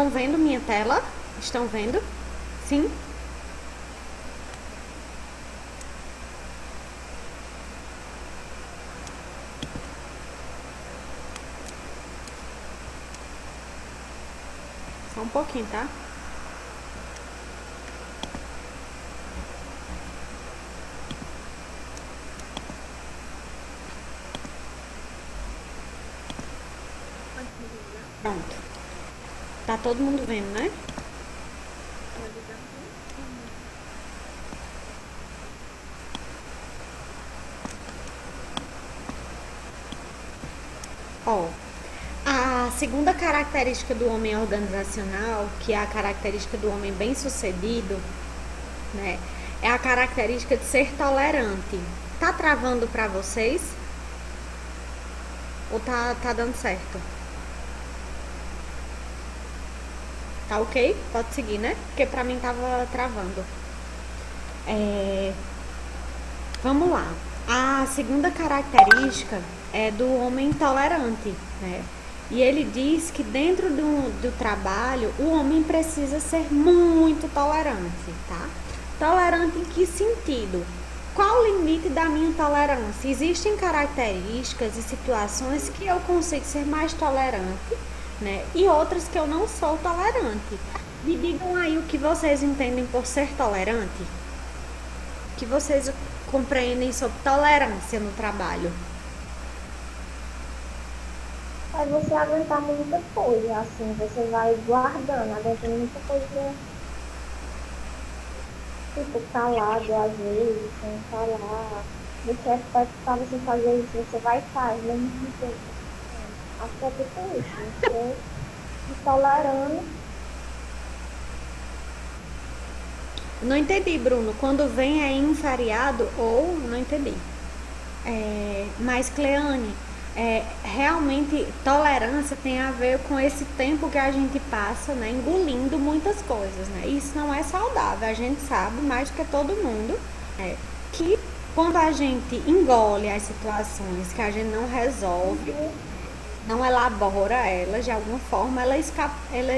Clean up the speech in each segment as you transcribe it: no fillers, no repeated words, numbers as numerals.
Estão vendo minha tela? Estão vendo? Sim? Só um pouquinho, tá? Pronto. Tá todo mundo vendo, né? Ó, a segunda característica do homem organizacional, que é a característica do homem bem-sucedido, né? É a característica de ser tolerante. Tá travando pra vocês? Ou tá dando certo? Tá ok? Pode seguir, né? Porque pra mim tava travando. Vamos lá. A segunda característica é do homem tolerante, né? E ele diz que dentro do trabalho o homem precisa ser muito tolerante, tá? Tolerante em que sentido? Qual o limite da minha tolerância? Existem características e situações que eu consigo ser mais tolerante, né? E outras que eu não sou tolerante. Me digam aí o que vocês entendem por ser tolerante, que vocês compreendem sobre tolerância no trabalho. É você aguentar muita coisa, assim, você vai guardando, aguentando muita coisa, tipo, calado às vezes, sem falar. O chefe pode estar você fazer isso, você vai estar, mesmo que você. Acho que é tipo isso, você se tolerando. Não entendi, Bruno. Quando vem é em feriado ou não entendi. Mas Cleane, realmente tolerância tem a ver com esse tempo que a gente passa, né, engolindo muitas coisas, né? Isso não é saudável. A gente sabe mais do que todo mundo, que quando a gente engole as situações que a gente não resolve, não elabora elas de alguma forma, ela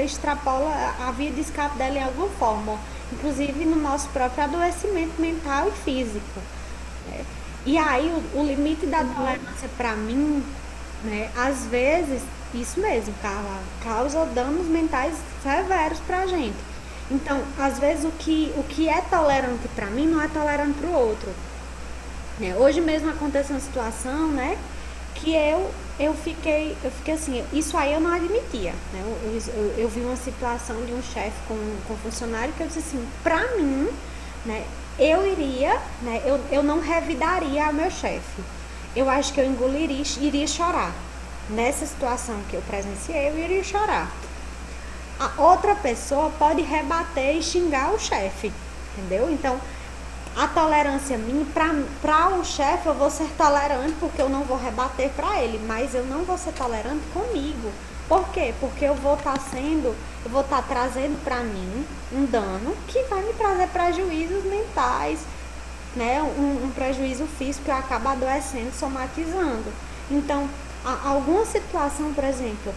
extrapola a via de escape dela em alguma forma, inclusive no nosso próprio adoecimento mental e físico. Né? E aí o limite da tolerância para mim, né, às vezes, isso mesmo, Carla, causa danos mentais severos pra gente. Então, às vezes o que é tolerante para mim não é tolerante para o outro. Né? Hoje mesmo aconteceu uma situação, né, que eu fiquei assim, isso aí eu não admitia, né? Eu vi uma situação de um chefe com um funcionário que eu disse assim, pra mim, né, eu iria, né, eu não revidaria ao meu chefe. Eu acho que eu engoliria, iria chorar. Nessa situação que eu presenciei, eu iria chorar. A outra pessoa pode rebater e xingar o chefe, entendeu? Então, a tolerância minha, para o chefe eu vou ser tolerante porque eu não vou rebater para ele, mas eu não vou ser tolerante comigo. Por quê? Porque eu vou estar trazendo para mim um dano que vai me trazer prejuízos mentais, né? Um prejuízo físico que eu acabo adoecendo, somatizando. Então, alguma situação, por exemplo,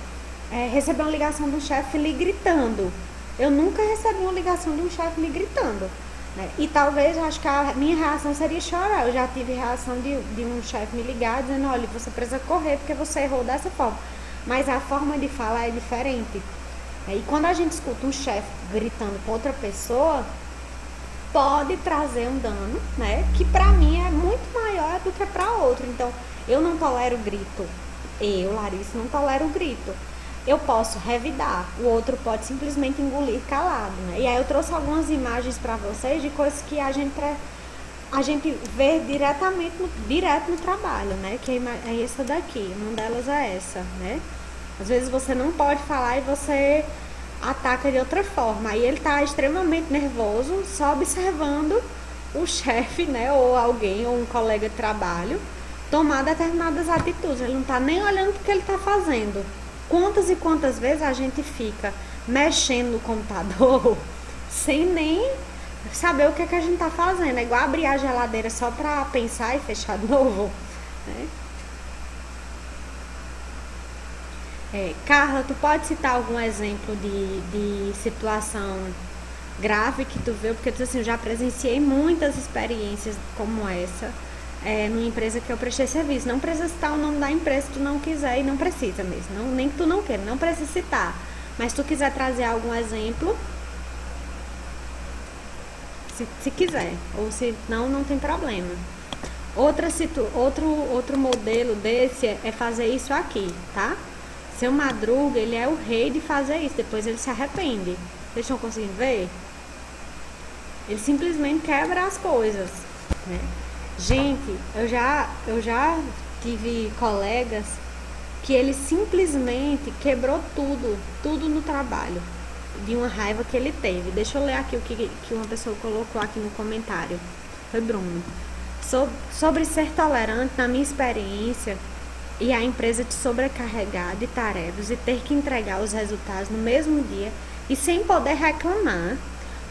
receber uma ligação de um chefe lhe gritando. Eu nunca recebi uma ligação de um chefe me gritando. Né? E talvez, acho que a minha reação seria chorar. Eu já tive reação de um chefe me ligar dizendo, olha, você precisa correr porque você errou dessa forma. Mas a forma de falar é diferente. E quando a gente escuta um chefe gritando com outra pessoa, pode trazer um dano, né? Que pra mim é muito maior do que pra outro. Então, eu não tolero grito. Eu, Larissa, não tolero grito. Eu posso revidar, o outro pode simplesmente engolir calado, né? E aí eu trouxe algumas imagens para vocês de coisas que a gente vê direto no trabalho, né? Que é essa daqui, uma delas é essa, né? Às vezes você não pode falar e você ataca de outra forma. Aí ele tá extremamente nervoso, só observando o chefe, né? Ou alguém, ou um colega de trabalho, tomar determinadas atitudes. Ele não tá nem olhando o que ele tá fazendo. Quantas e quantas vezes a gente fica mexendo no computador sem nem saber o que, é que a gente tá fazendo. É igual abrir a geladeira só pra pensar e fechar de novo. Né? Carla, tu pode citar algum exemplo de situação grave que tu viu? Porque tu, assim, eu já presenciei muitas experiências como essa, numa empresa que eu prestei serviço. Não precisa citar o nome da empresa se tu não quiser, e não precisa mesmo. Não, nem que tu não queira, não precisa citar. Mas se tu quiser trazer algum exemplo, se quiser, ou se não, não tem problema. Outro modelo desse é fazer isso aqui, tá? Seu Madruga, ele é o rei de fazer isso, depois ele se arrepende. Vocês estão conseguindo ver? Ele simplesmente quebra as coisas, né? Gente, eu já tive colegas que ele simplesmente quebrou tudo no trabalho, de uma raiva que ele teve. Deixa eu ler aqui o que uma pessoa colocou aqui no comentário. Foi Bruno. Sobre ser tolerante, na minha experiência, e a empresa te sobrecarregar de tarefas e ter que entregar os resultados no mesmo dia e sem poder reclamar,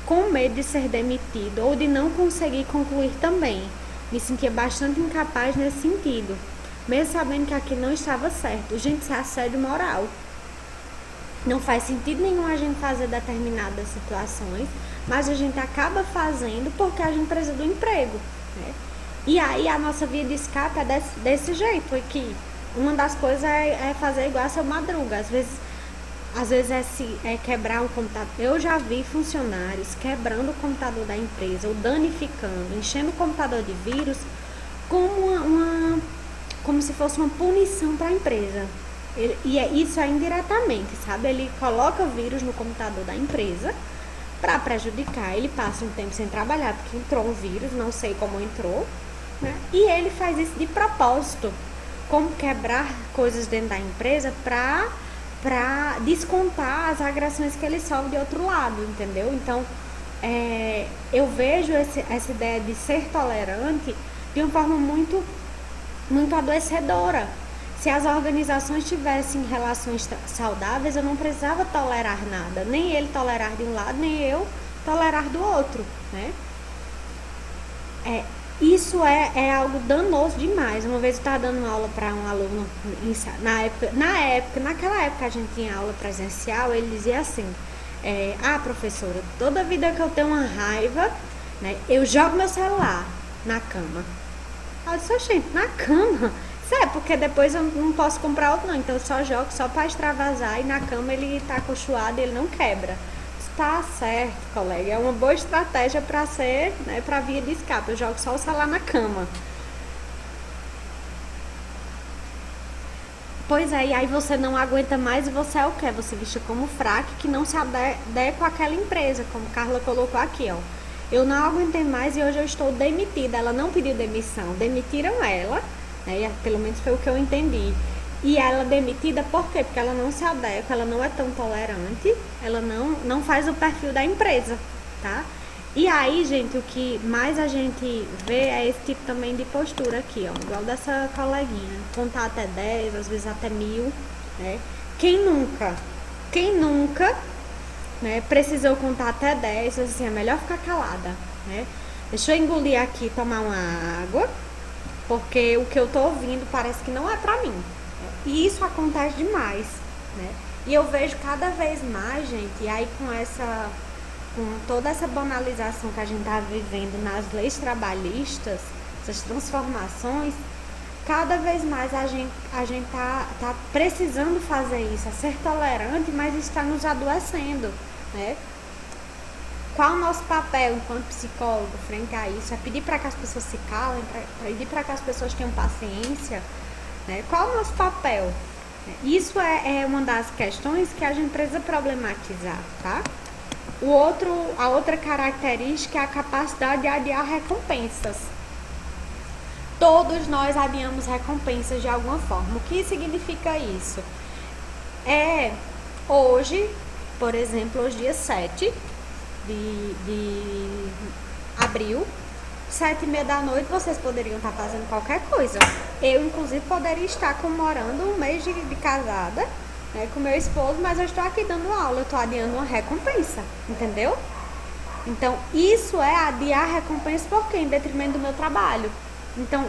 com medo de ser demitido ou de não conseguir concluir também. Me sentia bastante incapaz nesse sentido, mesmo sabendo que aquilo não estava certo. Gente, isso é assédio moral. Não faz sentido nenhum a gente fazer determinadas situações, mas a gente acaba fazendo porque a gente precisa do emprego, né? E aí a nossa via de escape é desse jeito aqui. Uma das coisas é fazer igual a Seu Madruga. Às vezes é quebrar um computador. Eu já vi funcionários quebrando o computador da empresa, ou danificando, enchendo o computador de vírus, como se fosse uma punição para a empresa. Isso é indiretamente, sabe? Ele coloca vírus no computador da empresa para prejudicar. Ele passa um tempo sem trabalhar porque entrou um vírus, não sei como entrou, né? E ele faz isso de propósito, como quebrar coisas dentro da empresa para descontar as agressões que ele sofre de outro lado, entendeu? Então, eu vejo essa ideia de ser tolerante de uma forma muito, muito adoecedora. Se as organizações tivessem relações saudáveis, eu não precisava tolerar nada, nem ele tolerar de um lado, nem eu tolerar do outro, né? Isso é algo danoso demais. Uma vez eu estava dando aula para um aluno, naquela época que a gente tinha aula presencial, ele dizia assim, professora, toda vida que eu tenho uma raiva, né, eu jogo meu celular na cama. Eu disse, gente, na cama? Sério, porque depois eu não posso comprar outro não, então eu só jogo só para extravasar, e na cama ele está acolchoado e ele não quebra. Tá certo, colega, é uma boa estratégia para ser, né, para via de escape. Eu jogo só o celular na cama. Pois é, e aí você não aguenta mais e você é o quê? Você viste como fraco, que não se adequa àquela empresa, como Carla colocou aqui, ó. Eu não aguentei mais e hoje eu estou demitida. Ela não pediu demissão, demitiram ela, né? Pelo menos foi o que eu entendi. E ela demitida por quê? Porque ela não se adequa, ela não é tão tolerante, ela não faz o perfil da empresa, tá? E aí, gente, o que mais a gente vê é esse tipo também de postura aqui, ó, igual dessa coleguinha, contar até 10, às vezes até 1000, né? Quem nunca, né, precisou contar até 10, assim, é melhor ficar calada, né? Deixa eu engolir aqui, tomar uma água, porque o que eu tô ouvindo parece que não é pra mim. E isso acontece demais, né? E eu vejo cada vez mais, gente, e aí com toda essa banalização que a gente tá vivendo nas leis trabalhistas, essas transformações, cada vez mais a gente tá precisando fazer isso, ser tolerante, mas está nos adoecendo, né? Qual o nosso papel enquanto psicólogo frente a isso? É pedir para que as pessoas se calem, pedir para que as pessoas tenham paciência, né? Qual o nosso papel? Isso é uma das questões que a gente precisa problematizar, tá? A outra característica é a capacidade de adiar recompensas. Todos nós adiamos recompensas de alguma forma. O que significa isso? Hoje, por exemplo, hoje dia 7 de abril, 7h30 da noite, vocês poderiam estar fazendo qualquer coisa. Eu, inclusive, poderia estar comemorando um mês de casada, né, com meu esposo, mas eu estou aqui dando aula, eu estou adiando uma recompensa, entendeu? Então, isso é adiar recompensa por quê? Em detrimento do meu trabalho. Então,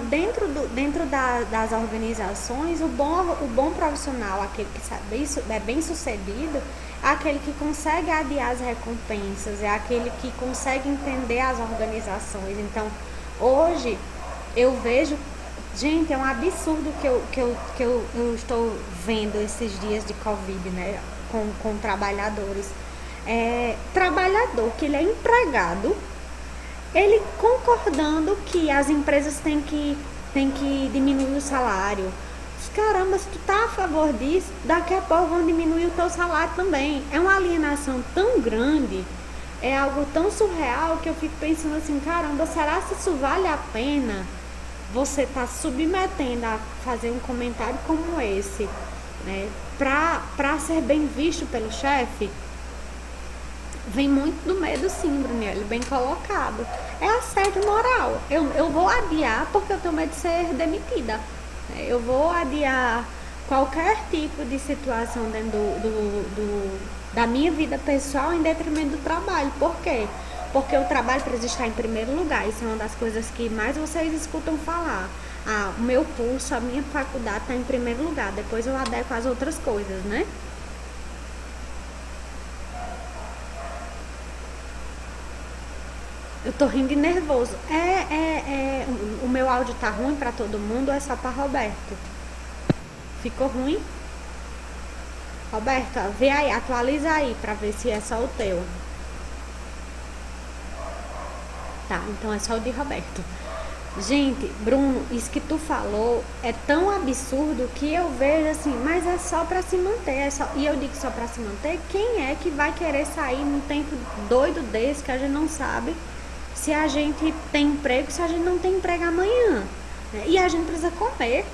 das organizações, o bom profissional, aquele que sabe, é bem sucedido, é aquele que consegue adiar as recompensas, é aquele que consegue entender as organizações. Então, hoje, eu vejo, gente, é um absurdo que eu estou vendo esses dias de Covid, né, com trabalhadores. Trabalhador que ele é empregado, ele concordando que as empresas têm que diminuir o salário. Caramba, se tu tá a favor disso, daqui a pouco vão diminuir o teu salário também. É uma alienação tão grande, é algo tão surreal que eu fico pensando assim, caramba, será que isso vale a pena você tá submetendo a fazer um comentário como esse, né, pra ser bem visto pelo chefe? Vem muito do medo, sim, Brunelli, bem colocado. É assédio moral. Eu vou adiar porque eu tenho medo de ser demitida. Eu vou adiar qualquer tipo de situação dentro da minha vida pessoal em detrimento do trabalho. Por quê? Porque o trabalho precisa estar em primeiro lugar. Isso é uma das coisas que mais vocês escutam falar. O meu curso, a minha faculdade está em primeiro lugar. Depois eu adequo as outras coisas, né? Eu tô rindo de nervoso. O meu áudio tá ruim pra todo mundo ou é só pra Roberto? Ficou ruim? Roberto, vê aí, atualiza aí pra ver se é só o teu. Tá, então é só o de Roberto. Gente, Bruno, isso que tu falou é tão absurdo que eu vejo assim, mas é só pra se manter. E eu digo só pra se manter, quem é que vai querer sair num tempo doido desse que a gente não sabe se a gente tem emprego, se a gente não tem emprego amanhã, né? E a gente precisa comer,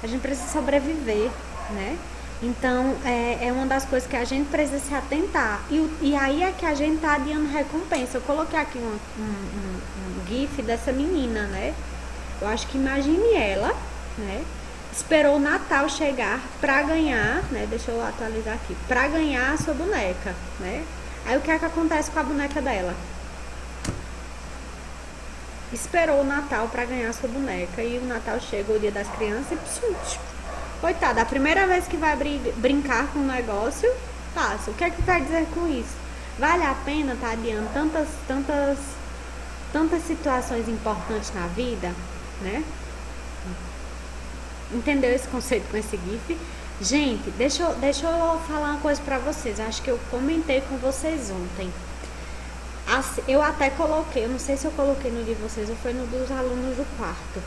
a gente precisa sobreviver, né? Então, é uma das coisas que a gente precisa se atentar. E aí é que a gente tá adiando recompensa. Eu coloquei aqui um gif dessa menina, né? Eu acho que imagine ela, né? Esperou o Natal chegar pra ganhar, né? Deixa eu atualizar aqui. Pra ganhar a sua boneca, né? Aí o que é que acontece com a boneca dela? Esperou o Natal pra ganhar a sua boneca. E o Natal chega, o dia das crianças e... Coitada, a primeira vez que vai brincar com o negócio, passa. O que é que quer dizer com isso? Vale a pena estar adiando tantas situações importantes na vida, né? Entendeu esse conceito com esse GIF? Gente, deixa eu falar uma coisa pra vocês. Acho que eu comentei com vocês ontem. Eu até coloquei, eu não sei se eu coloquei no de vocês ou foi no dos alunos do quarto.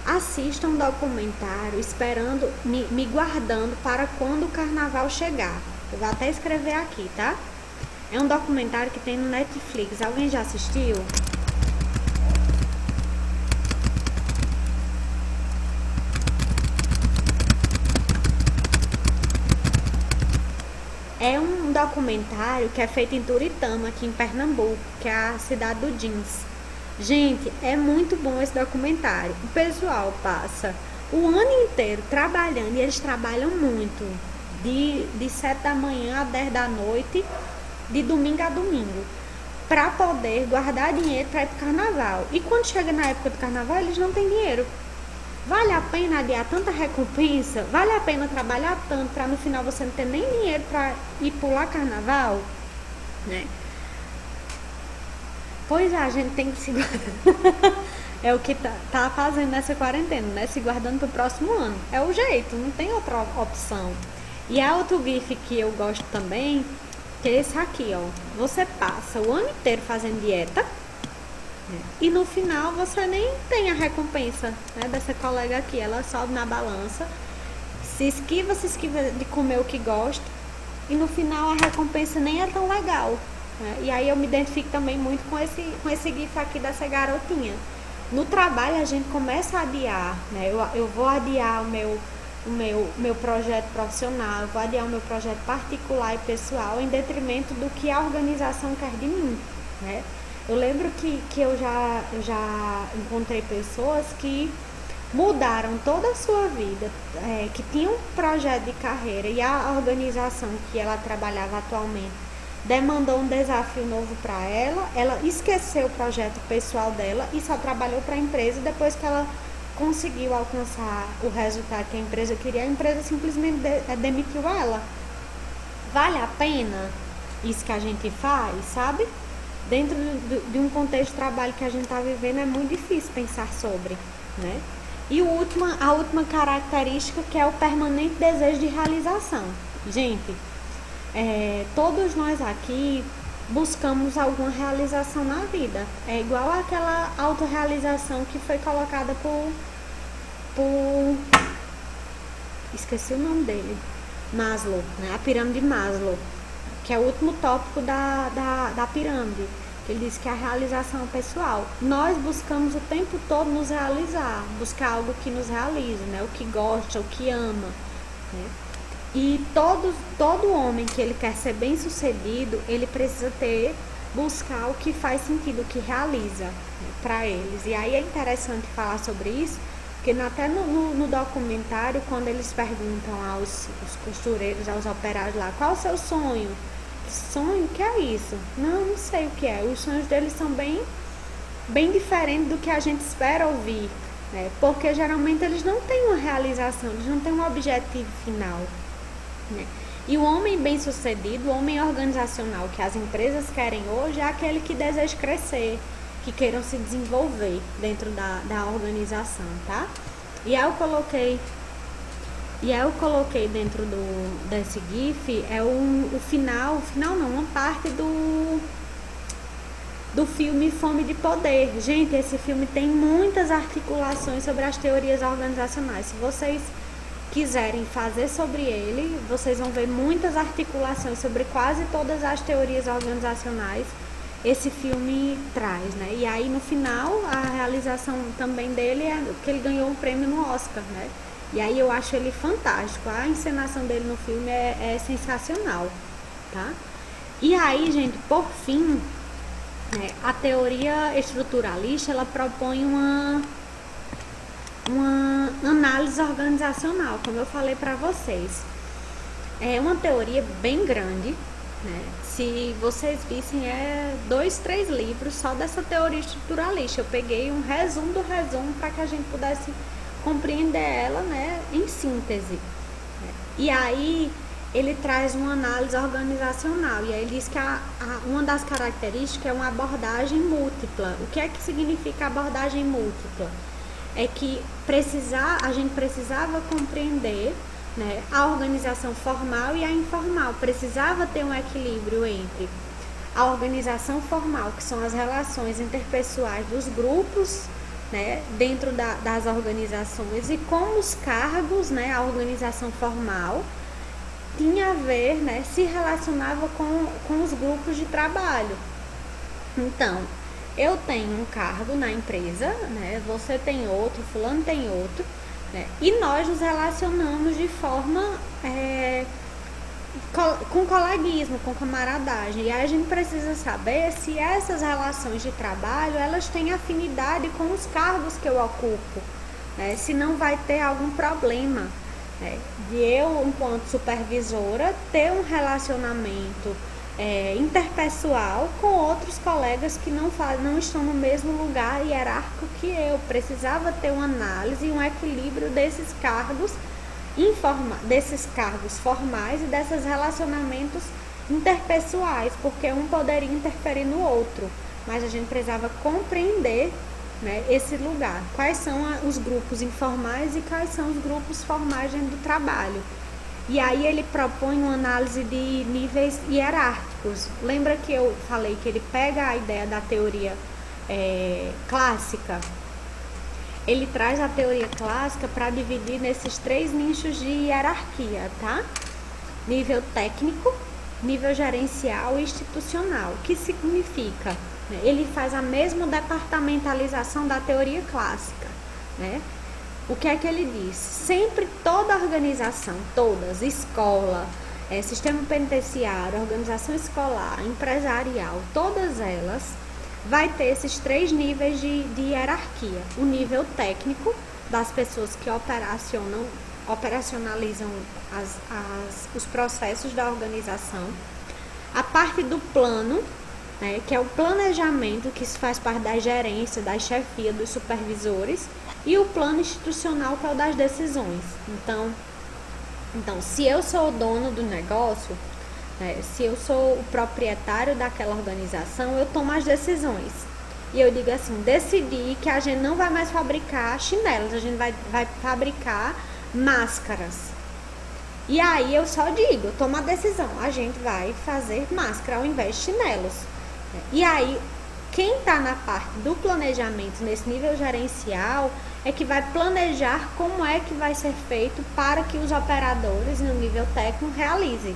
Assista um documentário esperando, me guardando para quando o carnaval chegar. Eu vou até escrever aqui, tá? É um documentário que tem no Netflix. Alguém já assistiu? É um documentário que é feito em Turitama, aqui em Pernambuco, que é a cidade do jeans. Gente, é muito bom esse documentário. O pessoal passa o ano inteiro trabalhando, e eles trabalham muito, de 7 da manhã a 10 da noite, de domingo a domingo, para poder guardar dinheiro para ir pro carnaval. E quando chega na época do carnaval, eles não têm dinheiro. Vale a pena adiar tanta recompensa? Vale a pena trabalhar tanto para no final você não ter nem dinheiro para ir pular carnaval? Né? Pois a gente tem que se guardar. É o que tá fazendo nessa quarentena, né? Se guardando pro próximo ano. É o jeito, não tem outra opção. E há outro GIF que eu gosto também, que é esse aqui, ó. Você passa o ano inteiro fazendo dieta, né? E no final você nem tem a recompensa, né, dessa colega aqui. Ela sobe na balança, se esquiva de comer o que gosta, e no final a recompensa nem é tão legal. E aí eu me identifico também muito com esse GIF aqui dessa garotinha. No trabalho a gente começa a adiar, né? Eu vou adiar o meu projeto profissional, eu vou adiar o meu projeto particular e pessoal em detrimento do que a organização quer de mim, né? Eu lembro que eu já encontrei pessoas que mudaram toda a sua vida, que tinham um projeto de carreira, e a organização que ela trabalhava atualmente demandou um desafio novo para ela esqueceu o projeto pessoal dela e só trabalhou para a empresa. Depois que ela conseguiu alcançar o resultado que a empresa queria, a empresa simplesmente demitiu ela. Vale a pena isso que a gente faz, sabe? Dentro de um contexto de trabalho que a gente está vivendo, é muito difícil pensar sobre, né? E a última característica, que é o permanente desejo de realização. Gente, todos nós aqui buscamos alguma realização na vida. É igual àquela autorrealização que foi colocada por esqueci o nome dele, Maslow, né? A pirâmide Maslow, que é o último tópico da pirâmide, que ele diz que é a realização pessoal. Nós buscamos o tempo todo nos realizar, buscar algo que nos realize, né? O que gosta, o que ama, né? E todo homem que ele quer ser bem sucedido, ele precisa buscar o que faz sentido, o que realiza, né, para eles. E aí é interessante falar sobre isso, porque até no documentário, quando eles perguntam aos costureiros, aos operários lá, qual o seu sonho? Sonho? O que é isso? Não sei o que é. Os sonhos deles são bem diferentes do que a gente espera ouvir, né? Porque geralmente eles não têm uma realização, eles não têm um objetivo final, né? E o homem bem-sucedido, o homem organizacional que as empresas querem hoje, é aquele que deseja crescer, que queiram se desenvolver dentro da organização, tá? E aí eu coloquei dentro desse GIF o final não, uma parte do filme Fome de Poder. Gente, esse filme tem muitas articulações sobre as teorias organizacionais. Se vocês quiserem fazer sobre ele, vocês vão ver muitas articulações sobre quase todas as teorias organizacionais. Esse filme traz, né? E aí no final a realização também dele é que ele ganhou um prêmio no Oscar, né? E aí eu acho ele fantástico. A encenação dele no filme é sensacional, tá? E aí, gente, por fim, né, a teoria estruturalista, ela propõe uma análise organizacional, como eu falei para vocês. É uma teoria bem grande, né? Se vocês vissem, 2, 3 livros só dessa teoria estruturalista. Eu peguei um resumo do resumo para que a gente pudesse compreender ela, né, em síntese. E aí ele traz uma análise organizacional, e aí ele diz que uma das características é uma abordagem múltipla. O que é que significa abordagem múltipla? É que a gente precisava compreender, né, a organização formal e a informal. Precisava ter um equilíbrio entre a organização formal, que são as relações interpessoais dos grupos, né, dentro das organizações, e como os cargos, né, a organização formal tinha a ver, né, se relacionava com os grupos de trabalho. Então, eu tenho um cargo na empresa, né, você tem outro, fulano tem outro, né, e nós nos relacionamos de forma com coleguismo, com camaradagem. E aí a gente precisa saber se essas relações de trabalho, elas têm afinidade com os cargos que eu ocupo, né, se não vai ter algum problema, né, de eu, enquanto supervisora, ter um relacionamento interpessoal com outros colegas que não estão no mesmo lugar hierárquico que eu. Precisava ter uma análise e um equilíbrio desses cargos formais e desses relacionamentos interpessoais, porque um poderia interferir no outro, mas a gente precisava compreender, né, esse lugar, quais são os grupos informais e quais são os grupos formais dentro do trabalho. E aí ele propõe uma análise de níveis hierárquicos. Lembra que eu falei que ele pega a ideia da teoria clássica? Ele traz a teoria clássica para dividir nesses 3 nichos de hierarquia, tá? Nível técnico, nível gerencial e institucional. O que significa? Ele faz a mesma departamentalização da teoria clássica, né? O que é que ele diz? Sempre toda organização, todas, escola, sistema penitenciário, organização escolar, empresarial, todas elas vai ter esses 3 níveis de hierarquia. O nível técnico, das pessoas que operacionalizam os processos da organização. a parte do plano, né, que é o planejamento, que faz parte da gerência, da chefia, dos supervisores, e o plano institucional, que é o das decisões. Então, se eu sou o dono do negócio, né, se eu sou o proprietário daquela organização, eu tomo as decisões. E eu digo assim, decidi que a gente não vai mais fabricar chinelos, a gente vai fabricar máscaras. E aí eu só digo, eu tomo a decisão, a gente vai fazer máscara ao invés de chinelos. E aí, quem está na parte do planejamento, nesse nível gerencial, é que vai planejar como é que vai ser feito para que os operadores, no nível técnico, realizem.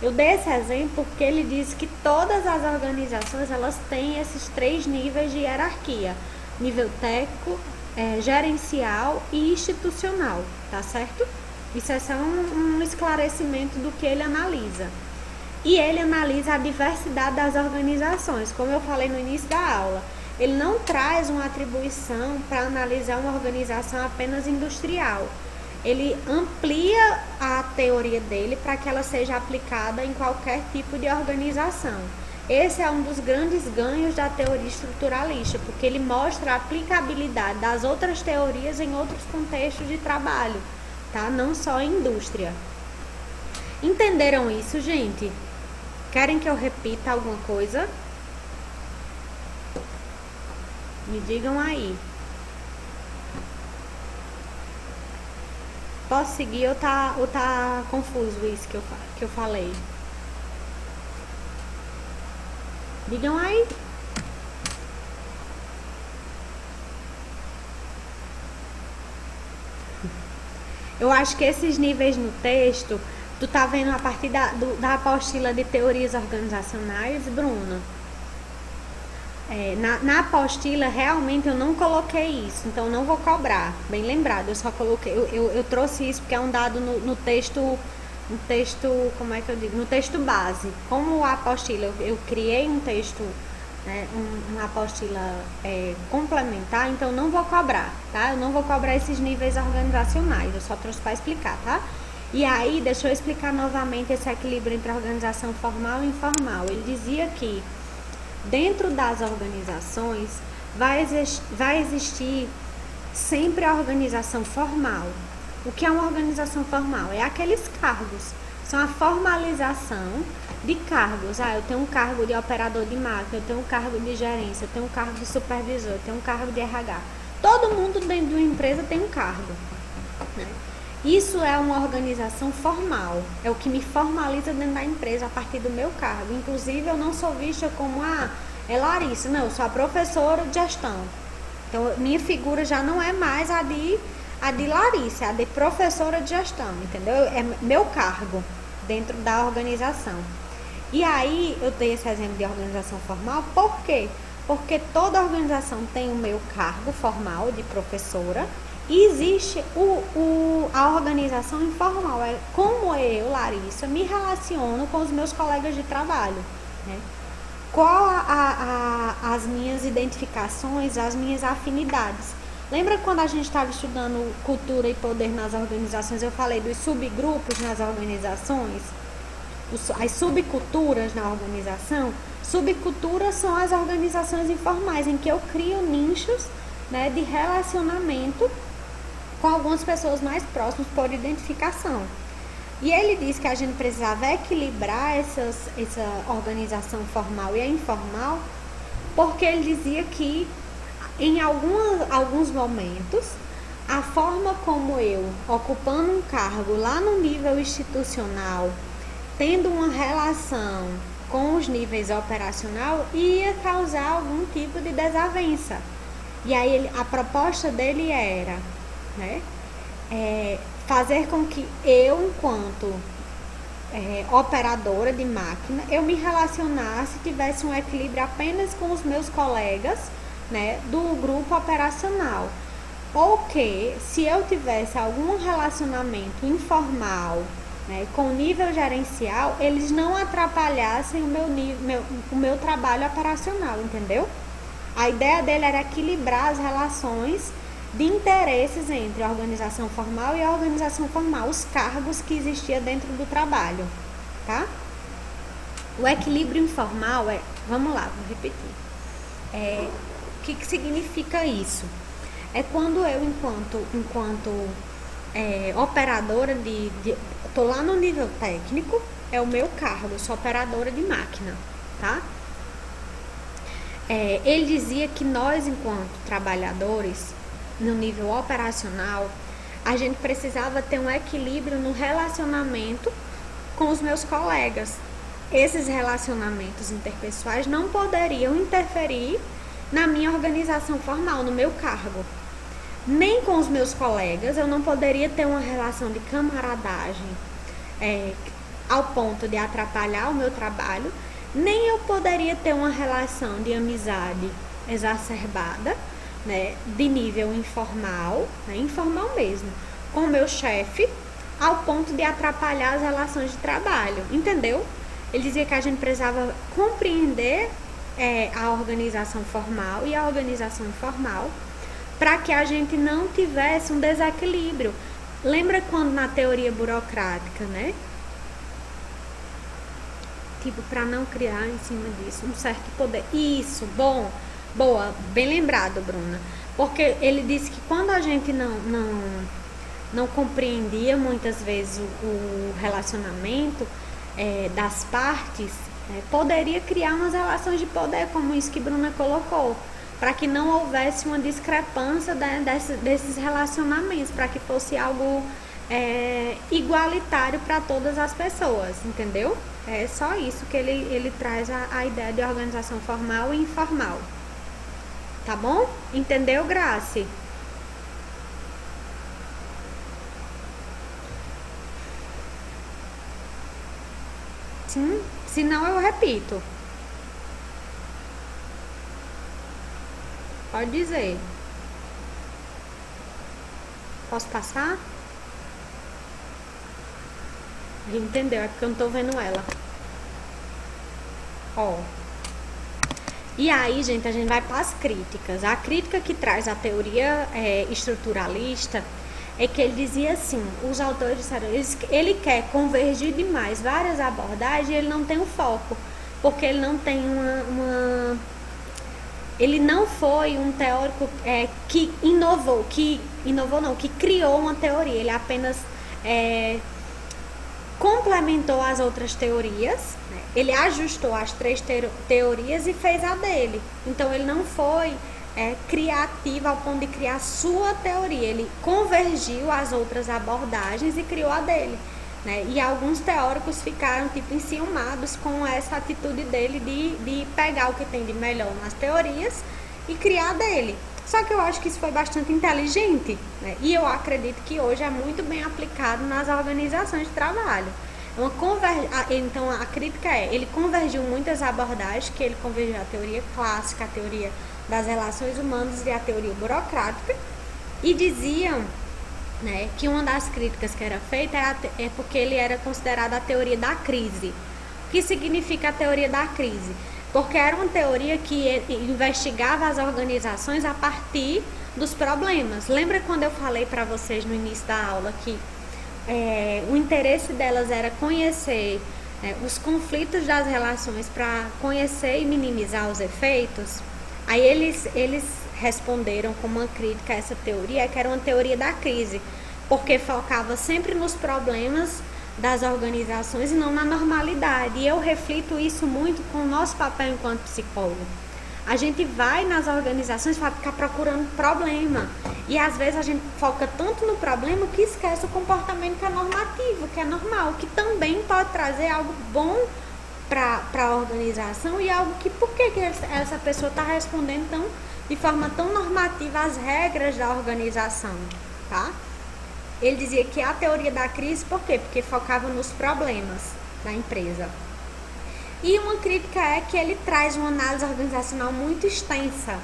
Eu dei esse exemplo porque ele diz que todas as organizações, elas têm esses 3 níveis de hierarquia. Nível técnico, gerencial e institucional, tá certo? Isso é só um esclarecimento do que ele analisa. E ele analisa a diversidade das organizações, como eu falei no início da aula. Ele não traz uma atribuição para analisar uma organização apenas industrial. Ele amplia a teoria dele para que ela seja aplicada em qualquer tipo de organização. Esse é um dos grandes ganhos da teoria estruturalista, porque ele mostra a aplicabilidade das outras teorias em outros contextos de trabalho, tá? Não só em indústria. Entenderam isso, gente? Querem que eu repita alguma coisa? Me digam aí. Posso seguir ou tá confuso isso que eu falei? Digam aí. Eu acho que esses níveis no texto, tu tá vendo a partir da apostila de teorias organizacionais, Bruna? Na apostila, realmente eu não coloquei isso, então não vou cobrar, bem lembrado, eu só coloquei, eu trouxe isso porque é um dado no texto, como é que eu digo, no texto base. Como a apostila, eu criei um texto, né, uma apostila complementar, então não vou cobrar, tá? Eu não vou cobrar esses níveis organizacionais, eu só trouxe para explicar, tá? E aí, deixa eu explicar novamente esse equilíbrio entre a organização formal e informal. Ele dizia que dentro das organizações vai existir sempre a organização formal. O que é uma organização formal? É aqueles cargos, são a formalização de cargos. Eu tenho um cargo de operador de máquina, eu tenho um cargo de gerência, eu tenho um cargo de supervisor, eu tenho um cargo de RH. Todo mundo dentro de uma empresa tem um cargo, né? Isso é uma organização formal, é o que me formaliza dentro da empresa a partir do meu cargo. Inclusive, eu não sou vista como é Larissa, não, eu sou a professora de gestão. Então, minha figura já não é mais a de Larissa, é a de professora de gestão, entendeu? É meu cargo dentro da organização. E aí, eu dei esse exemplo de organização formal, por quê? Porque toda organização tem o meu cargo formal de professora. E existe a organização informal, é como eu, Larissa, me relaciono com os meus colegas de trabalho, né? Qual as minhas identificações, as minhas afinidades. Lembra quando a gente estava estudando cultura e poder nas organizações, eu falei dos subgrupos nas organizações, as subculturas na organização? Subculturas são as organizações informais, em que eu crio nichos, né, de relacionamento com algumas pessoas mais próximas por identificação. E ele diz que a gente precisava equilibrar essa organização formal e a informal, porque ele dizia que em alguns momentos, a forma como eu, ocupando um cargo lá no nível institucional, tendo uma relação com os níveis operacional, ia causar algum tipo de desavença. E aí a proposta dele era, né, fazer com que eu, enquanto operadora de máquina, eu me relacionasse, tivesse um equilíbrio apenas com os meus colegas, né, do grupo operacional. Ou que, se eu tivesse algum relacionamento informal, né, com nível gerencial, eles não atrapalhassem o meu trabalho operacional, entendeu? A ideia dele era equilibrar as relações de interesses entre a organização formal e a organização formal, os cargos que existiam dentro do trabalho, tá? O equilíbrio informal vamos lá, vou repetir. O que significa isso? É quando eu, enquanto operadora tô lá no nível técnico, é o meu cargo, eu sou operadora de máquina, tá? Ele dizia que nós, enquanto trabalhadores, no nível operacional, a gente precisava ter um equilíbrio no relacionamento com os meus colegas. Esses relacionamentos interpessoais não poderiam interferir na minha organização formal, no meu cargo. Nem com os meus colegas, eu não poderia ter uma relação de camaradagem ao ponto de atrapalhar o meu trabalho, nem eu poderia ter uma relação de amizade exacerbada, né, de nível informal, né, informal mesmo, com o meu chefe, ao ponto de atrapalhar as relações de trabalho, entendeu? Ele dizia que a gente precisava compreender a organização formal e a organização informal para que a gente não tivesse um desequilíbrio. Lembra quando na teoria burocrática, né? Tipo, para não criar em cima disso um certo poder. Isso, boa, bem lembrado, Bruna. Porque ele disse que quando a gente não compreendia muitas vezes o relacionamento das partes, poderia criar umas relações de poder, como isso que Bruna colocou, para que não houvesse uma discrepância desses relacionamentos, para que fosse algo igualitário para todas as pessoas, entendeu? É só isso que ele traz a ideia de organização formal e informal. Tá bom? Entendeu, Grace? Sim, se não eu repito. Pode dizer. Posso passar? Entendeu? É porque eu não tô vendo ela. Ó. E aí, gente, a gente vai para as críticas. A crítica que traz a teoria estruturalista é que ele dizia assim, os autores disseram, ele quer convergir demais várias abordagens e ele não tem um foco, porque ele não tem ele não foi um teórico que que criou uma teoria, ele apenas complementou as outras teorias, né? Ele ajustou as 3 teorias e fez a dele. Então ele não foi criativo ao ponto de criar sua teoria, ele convergiu as outras abordagens e criou a dele, né? E alguns teóricos ficaram tipo enciumados com essa atitude dele de pegar o que tem de melhor nas teorias e criar a dele. Só que eu acho que isso foi bastante inteligente, né? E eu acredito que hoje é muito bem aplicado nas organizações de trabalho. Então a crítica ele convergiu muitas abordagens, que ele convergiu a teoria clássica, a teoria das relações humanas e a teoria burocrática, e diziam, né, que uma das críticas que era feita é porque ele era considerado a teoria da crise. O que significa a teoria da crise? Porque era uma teoria que investigava as organizações a partir dos problemas. Lembra quando eu falei para vocês no início da aula que o interesse delas era conhecer os conflitos das relações para conhecer e minimizar os efeitos? Aí eles responderam com uma crítica a essa teoria, que era uma teoria da crise, porque focava sempre nos problemas das organizações e não na normalidade. E eu reflito isso muito com o nosso papel enquanto psicólogo. A gente vai nas organizações para ficar procurando problema. E às vezes a gente foca tanto no problema que esquece o comportamento que é normativo, que é normal, que também pode trazer algo bom para a organização e algo que, por que essa pessoa está respondendo de forma tão normativa às regras da organização, tá? Ele dizia que a teoria da crise, por quê? Porque focava nos problemas da empresa. E uma crítica é que ele traz uma análise organizacional muito extensa.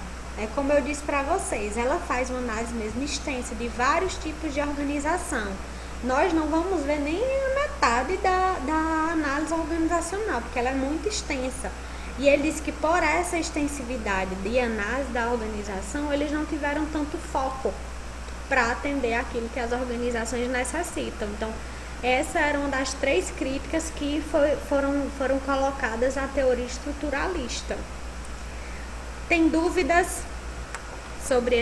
Como eu disse para vocês, ela faz uma análise mesmo extensa de vários tipos de organização. Nós não vamos ver nem a metade da análise organizacional, porque ela é muito extensa. E ele disse que por essa extensividade de análise da organização, eles não tiveram tanto foco para atender aquilo que as organizações necessitam. Então, Essa era uma das 3 críticas que foram colocadas à teoria estruturalista. Tem dúvidas sobre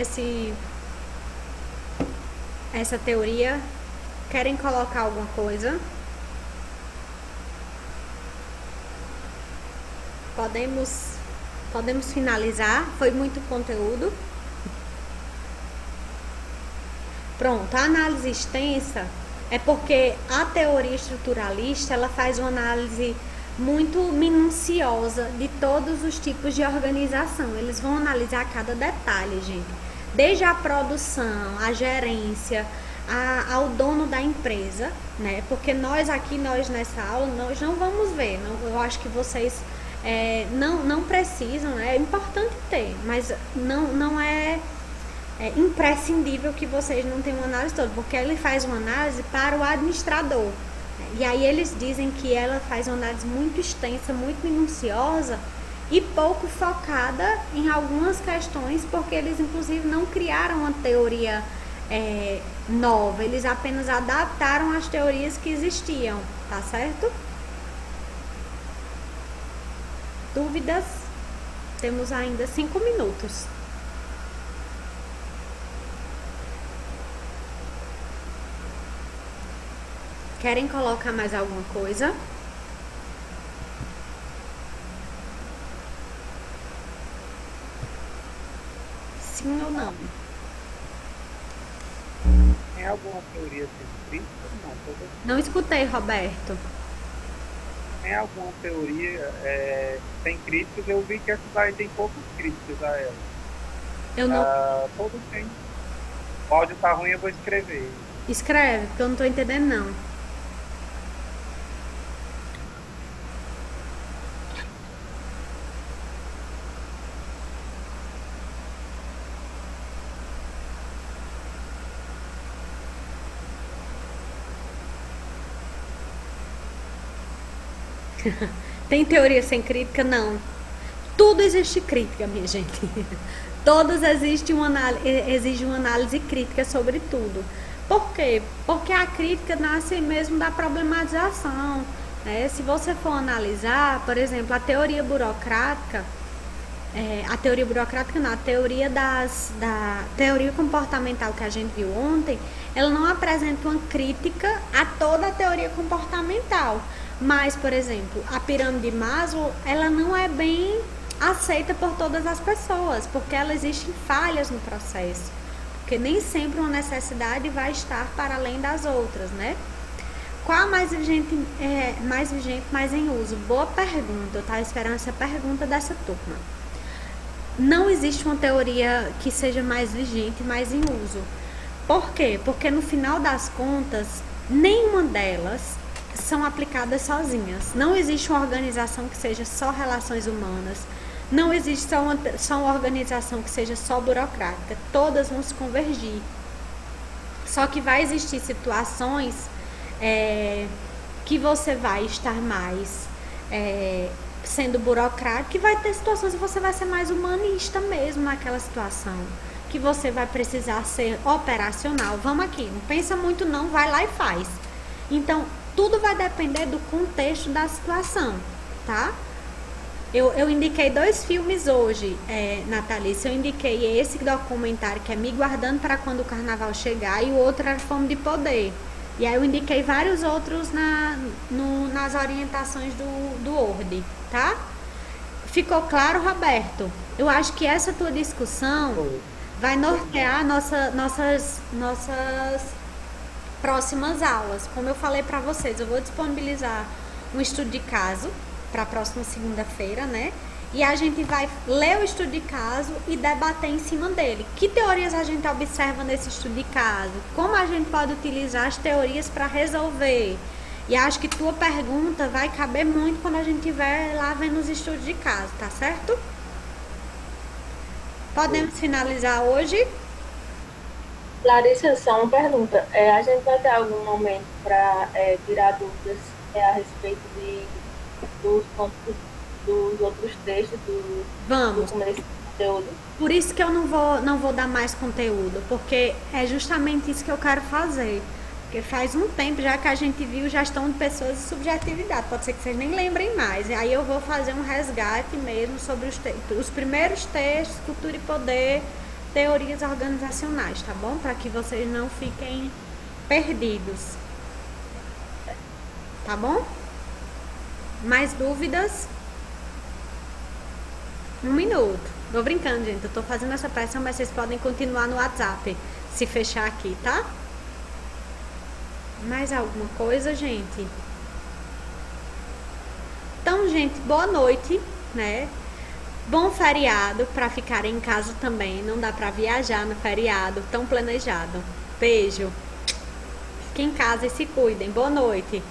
essa teoria? Querem colocar alguma coisa? Podemos finalizar? Foi muito conteúdo? Pronto, a análise extensa é porque a teoria estruturalista ela faz uma análise muito minuciosa de todos os tipos de organização. Eles vão analisar cada detalhe, gente. Desde a produção, a gerência, ao dono da empresa, né? Porque nós nessa aula, nós não vamos ver. Eu acho que vocês não precisam, né? É importante ter, mas não é imprescindível que vocês não tenham uma análise toda, porque ele faz uma análise para o administrador. E aí eles dizem que ela faz uma análise muito extensa, muito minuciosa e pouco focada em algumas questões, porque eles inclusive não criaram uma teoria nova, eles apenas adaptaram as teorias que existiam, tá certo? Dúvidas? Temos ainda 5 minutos. Querem colocar mais alguma coisa? Sim ou não? Tem alguma teoria científica? Não escutei, Roberto. Tem alguma teoria sem críticas? Eu vi que essa daí tem poucas críticas a ela. Eu não. Todos têm. O áudio tá ruim, eu vou escrever. Escreve, porque eu não tô entendendo não. Tem teoria sem crítica? Não. Tudo existe crítica, minha gente. Todos exigem uma análise crítica sobre tudo. Por quê? Porque a crítica nasce mesmo da problematização. Né? Se você for analisar, por exemplo, a teoria burocrática não, a teoria da teoria comportamental que a gente viu ontem, ela não apresenta uma crítica a toda a teoria comportamental. Mas, por exemplo, a pirâmide de Maslow, ela não é bem aceita por todas as pessoas, porque ela existem falhas no processo. Porque nem sempre uma necessidade vai estar para além das outras, né? Qual a mais vigente, mais em uso? Boa pergunta, eu estava esperando essa pergunta dessa turma. Não existe uma teoria que seja mais vigente, mais em uso. Por quê? Porque no final das contas, nenhuma delas são aplicadas sozinhas. Não existe uma organização que seja só relações humanas. Não existe só uma organização que seja só burocrática. Todas vão se convergir. Só que vai existir situações que você vai estar mais sendo burocrático, e vai ter situações que você vai ser mais humanista mesmo naquela situação. Que você vai precisar ser operacional. Vamos aqui, não pensa muito não, vai lá e faz. Então, tudo vai depender do contexto da situação, tá? Eu indiquei 2 filmes hoje, Natalice. Eu indiquei esse documentário que é Me Guardando para Quando o Carnaval Chegar, e o outro era Fome de Poder. E aí eu indiquei vários outros nas orientações do Word, tá? Ficou claro, Roberto? Eu acho que essa tua discussão vai nortear nossas próximas aulas. Como eu falei para vocês, eu vou disponibilizar um estudo de caso para a próxima segunda-feira, né? E a gente vai ler o estudo de caso e debater em cima dele. Que teorias a gente observa nesse estudo de caso? Como a gente pode utilizar as teorias para resolver? E acho que tua pergunta vai caber muito quando a gente estiver lá vendo os estudos de caso, tá certo? Podemos finalizar hoje? Larissa, só uma pergunta. A gente vai ter algum momento para tirar dúvidas a respeito dos pontos dos outros textos Vamos. Desse conteúdo? Por isso que eu não vou dar mais conteúdo, porque é justamente isso que eu quero fazer. Porque faz um tempo já que a gente viu gestão de pessoas e subjetividade. Pode ser que vocês nem lembrem mais. E aí eu vou fazer um resgate mesmo sobre os primeiros textos, cultura e poder, teorias organizacionais, tá bom? Para que vocês não fiquem perdidos. Tá bom? Mais dúvidas? 1 minuto. Tô brincando, gente. Eu tô fazendo essa pressão, mas vocês podem continuar no WhatsApp. Se fechar aqui, tá? Mais alguma coisa, gente? Então, gente, boa noite, né? Bom feriado para ficarem em casa também. Não dá para viajar no feriado tão planejado. Beijo. Fiquem em casa e se cuidem. Boa noite.